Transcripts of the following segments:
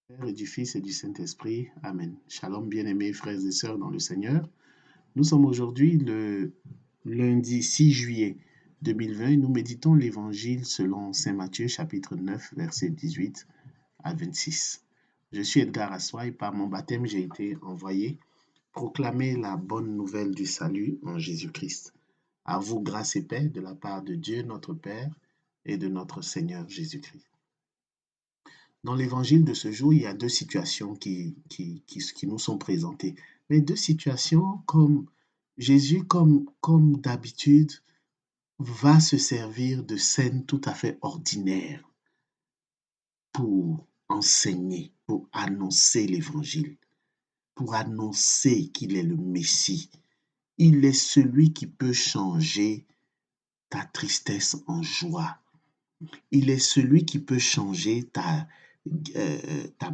Père et du Fils et du Saint-Esprit. Amen. Shalom, bien-aimés frères et sœurs dans le Seigneur. Nous sommes aujourd'hui le lundi 6 juillet 2020 et nous méditons l'Évangile selon Saint Matthieu chapitre 9 versets 18 à 26. Je suis Edgar Assoy et par mon baptême j'ai été envoyé proclamer la bonne nouvelle du salut en Jésus-Christ. À vous grâce et paix de la part de Dieu notre Père et de notre Seigneur Jésus-Christ. Dans l'évangile de ce jour, il y a deux situations qui nous sont présentées. Mais deux situations comme Jésus, comme d'habitude, va se servir de scènes tout à fait ordinaires pour enseigner, pour annoncer l'évangile, pour annoncer qu'il est le Messie. Il est celui qui peut changer ta tristesse en joie. Il est celui qui peut changer ta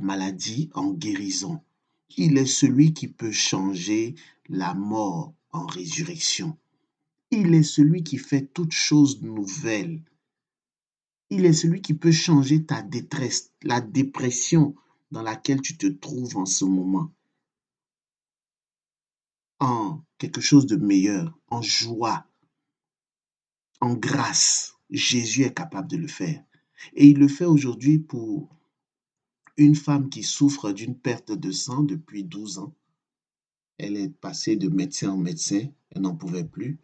maladie en guérison. Il est celui qui peut changer la mort en résurrection. Il est celui qui fait toutes choses nouvelles. Il est celui qui peut changer ta détresse, la dépression dans laquelle tu te trouves en ce moment, en quelque chose de meilleur, en joie, en grâce. Jésus est capable de le faire. Et il le fait aujourd'hui pour une femme qui souffre d'une perte de sang depuis 12 ans. Elle est passée de médecin en médecin, elle n'en pouvait plus.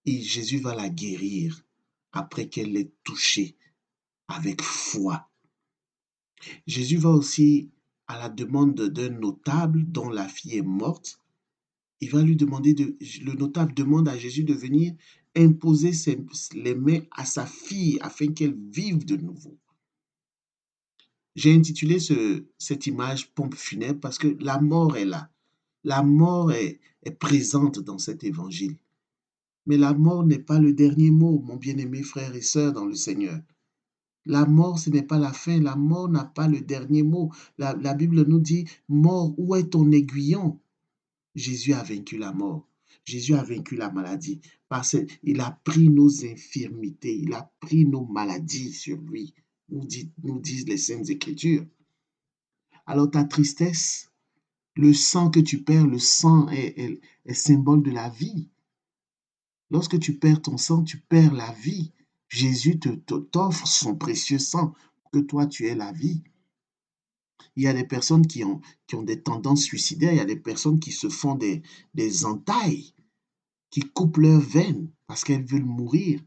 Et Jésus va la guérir après qu'elle l'ait touchée avec foi. Jésus va aussi, à la demande d'un notable dont la fille est morte, le notable demande à Jésus de venir imposer les mains à sa fille afin qu'elle vive de nouveau. J'ai intitulé cette image pompe funèbre parce que la mort est là. La mort est présente dans cet évangile. Mais la mort n'est pas le dernier mot, mon bien-aimé frère et sœur dans le Seigneur. La mort, ce n'est pas la fin. La mort n'a pas le dernier mot. La Bible nous dit, mort, où est ton aiguillon? Jésus a vaincu la mort. Jésus a vaincu la maladie. Parce qu'il a pris nos infirmités, il a pris nos maladies sur lui, nous disent les Saintes Écritures. Alors ta tristesse, le sang que tu perds, le sang est symbole de la vie. Lorsque tu perds ton sang, tu perds la vie. Jésus t'offre son précieux sang pour que toi, tu aies la vie. Il y a des personnes qui ont des tendances suicidaires, il y a des personnes qui se font des entailles, qui coupent leurs veines parce qu'elles veulent mourir.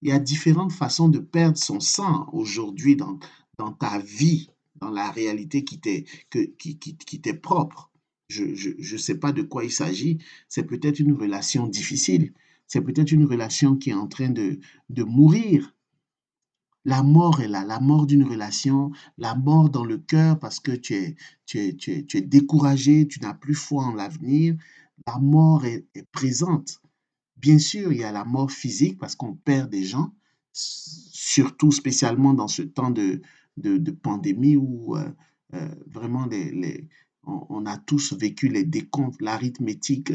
Il y a différentes façons de perdre son sang aujourd'hui dans ta vie, dans la réalité qui t'est propre. Je ne sais pas de quoi il s'agit. C'est peut-être une relation difficile. C'est peut-être une relation qui est en train de mourir. La mort est là, la mort d'une relation, la mort dans le cœur parce que tu es découragé, tu n'as plus foi en l'avenir. La mort est présente. Bien sûr, il y a la mort physique parce qu'on perd des gens, surtout spécialement dans ce temps de pandémie où vraiment on a tous vécu les décomptes, l'arithmétique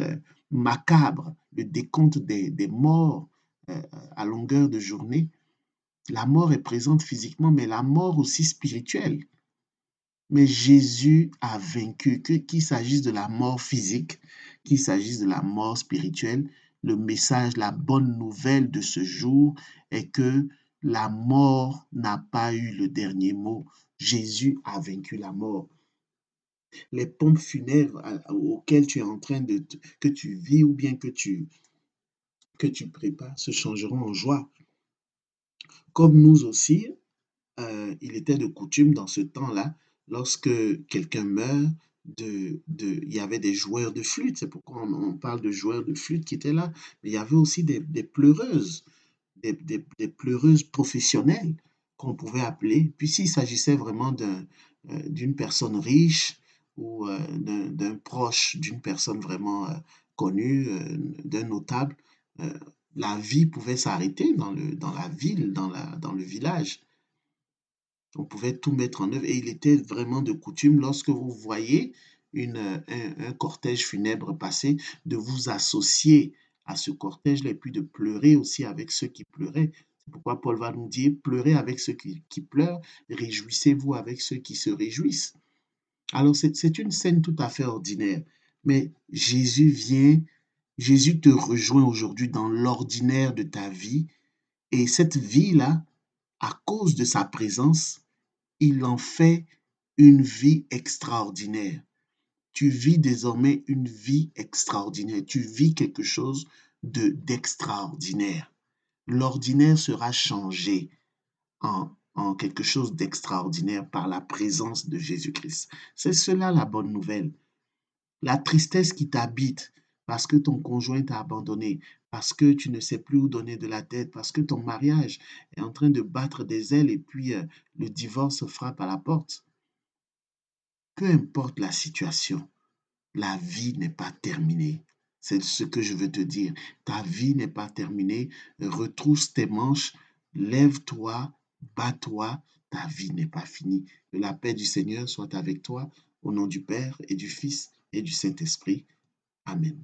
macabre, le décompte des morts à longueur de journée. La mort est présente physiquement, mais la mort aussi spirituelle. Mais Jésus a vaincu, qu'il s'agisse de la mort physique, qu'il s'agisse de la mort spirituelle. Le message, la bonne nouvelle de ce jour est que la mort n'a pas eu le dernier mot. Jésus a vaincu la mort. Les pompes funèbres auxquelles tu es en train que tu vis ou bien que tu prépares se changeront en joie. Comme nous aussi, il était de coutume dans ce temps-là, lorsque quelqu'un meurt, il y avait des joueurs de flûte. C'est pourquoi on parle de joueurs de flûte qui étaient là. Mais il y avait aussi des pleureuses, des pleureuses professionnelles qu'on pouvait appeler. Puis s'il s'agissait vraiment d'une personne riche ou d'un proche, d'une personne vraiment connue, d'un notable, euh, la vie pouvait s'arrêter dans la ville, dans le village. On pouvait tout mettre en œuvre et il était vraiment de coutume, lorsque vous voyez un cortège funèbre passer, de vous associer à ce cortège-là et puis de pleurer aussi avec ceux qui pleuraient. C'est pourquoi Paul va nous dire, pleurez avec ceux qui pleurent, réjouissez-vous avec ceux qui se réjouissent. Alors c'est une scène tout à fait ordinaire, mais Jésus te rejoint aujourd'hui dans l'ordinaire de ta vie et cette vie-là, à cause de sa présence, il en fait une vie extraordinaire. Tu vis désormais une vie extraordinaire. Tu vis quelque chose d'extraordinaire. L'ordinaire sera changé en quelque chose d'extraordinaire par la présence de Jésus-Christ. C'est cela la bonne nouvelle. La tristesse qui t'habite parce que ton conjoint t'a abandonné, parce que tu ne sais plus où donner de la tête, parce que ton mariage est en train de battre des ailes et puis le divorce frappe à la porte. Peu importe la situation, la vie n'est pas terminée. C'est ce que je veux te dire. Ta vie n'est pas terminée. Retrousse tes manches, lève-toi, bats-toi. Ta vie n'est pas finie. Que la paix du Seigneur soit avec toi. Au nom du Père et du Fils et du Saint-Esprit. Amen.